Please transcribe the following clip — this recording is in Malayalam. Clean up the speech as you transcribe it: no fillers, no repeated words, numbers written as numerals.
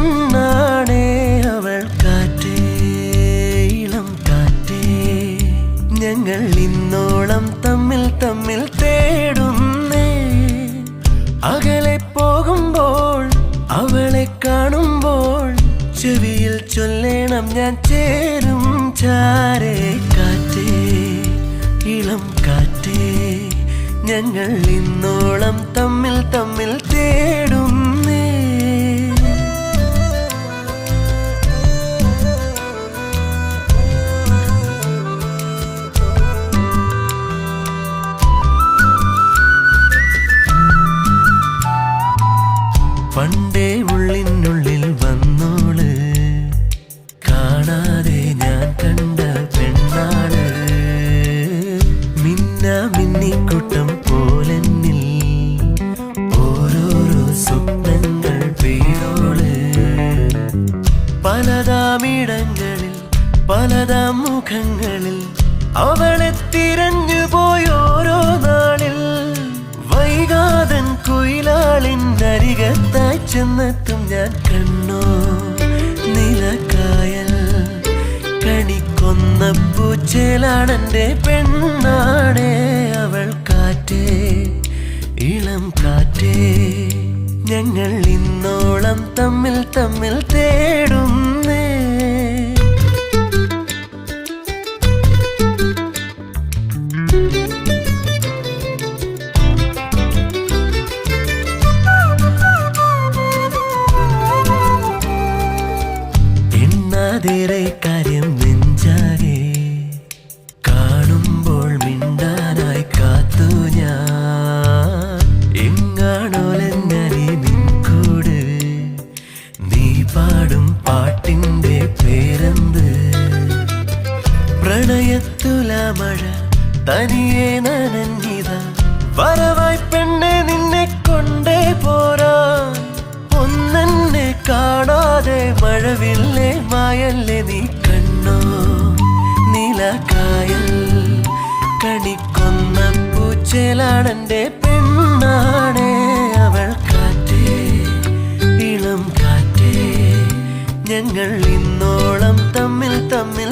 പെണ്ണാണേ അവൾ കാറ്റേ ഇളം കാറ്റേ ഞങ്ങൾ ഇന്നോളം തമ്മിൽ തമ്മിൽ തേടുന്നേ അകലെ പോകുമ്പോൾ അവളെ കാണുമ്പോൾ ചെവിയിൽ ചൊല്ലേണം ഞാൻ ചേരും ചാരേ കാറ്റേ ഇളം കാറ്റേ ഞങ്ങൾ ഇന്നോളം തമ്മിൽ തമ്മിൽ തേടുന്നേ പണ്ടേ ഉള്ളിനുള്ളിൽ വന്നോള് കാണാതെ ഞാൻ കണ്ട പെണ്ണാണ് മിന്നിക്കൂട്ടം പോലെന്നിൽ ഓരോരോ സ്വപ്നങ്ങൾ പെയ്തോള് പലതാമിടങ്ങളിൽ പലതാം മുഖങ്ങളിൽ അവളെ തിരഞ്ഞു പോയോരോ നാളിൽ വൈകാതൻ കുയിലാളിൻ അരികത്തായി ചെന്നെത്തും ഞാൻ കണ്ണോ നിലക്കായൽ കണിക്കൊന്ന പൂച്ചേലാണെന്റെ പെണ്ണാണേ അവൾ കാറ്റേ ഇളം കാറ്റേ ഞങ്ങൾ ഇന്നോളം തമ്മിൽ തമ്മിൽ തേടുന്നേ കാര്യം നെഞ്ചാകെ കാണുമ്പോൾ മിണ്ടാനായി കാത്തു ഞാൻ എങ്ങാണോലെന്നറി നിൻകൂട് നീ പാടും പാട്ടിൻ്റെ പേരെന്ത് പ്രണയത്തുല മഴ തനിയെ നനഞ്ഞിത വരവായി പെണ്ണെ നിന്നെ കൊണ്ടേ പോരാ ഒന്നെന്നെ കാണാതെ മഴവില്ലേ മായല്ലേ നീ കണ്ണോ നിലക്കായൽ കണിക്കൊന്ന പൂച്ചേലാണെന്റെ പെണ്ണാണേ അവൾ കാറ്റേ ഇളം കാറ്റേ ഞങ്ങൾ ഇന്നോളം തമ്മിൽ തമ്മിൽ